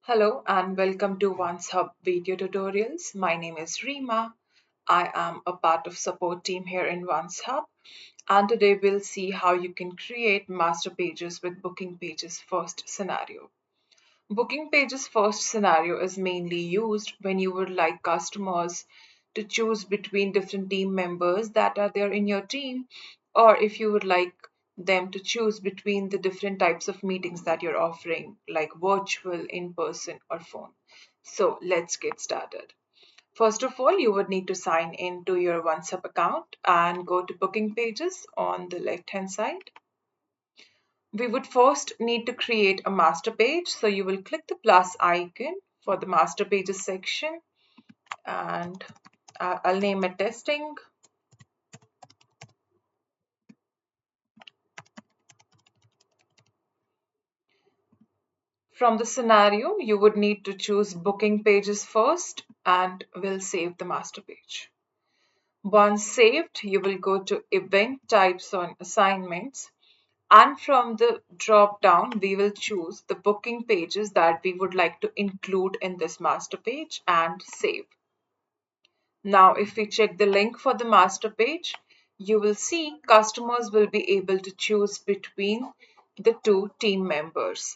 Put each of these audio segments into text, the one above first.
Hello and welcome to OnceHub video tutorials. My name is Reema. I am a part of support team here in OnceHub, and today we'll see how you can create master pages with booking pages first scenario. Booking pages first scenario is mainly used when you would like customers to choose between different team members that are there in your team, or if you would like them to choose between the different types of meetings that you're offering, like virtual, in person, or phone. So let's get started. First of all, you would need to sign in to your OneSub account and go to booking pages on the left hand side. We would first need to create a master page. So you will click the plus icon for the master pages section, and I'll name it testing. From the scenario, you would need to choose booking pages first and we'll save the master page. Once saved, you will go to event types on assignments, and from the drop down, we will choose the booking pages that we would like to include in this master page and save. Now, if we check the link for the master page, you will see customers will be able to choose between the two team members.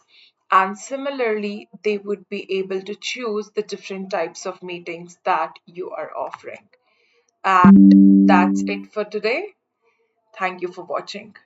And similarly, they would be able to choose the different types of meetings that you are offering. And that's it for today. Thank you for watching.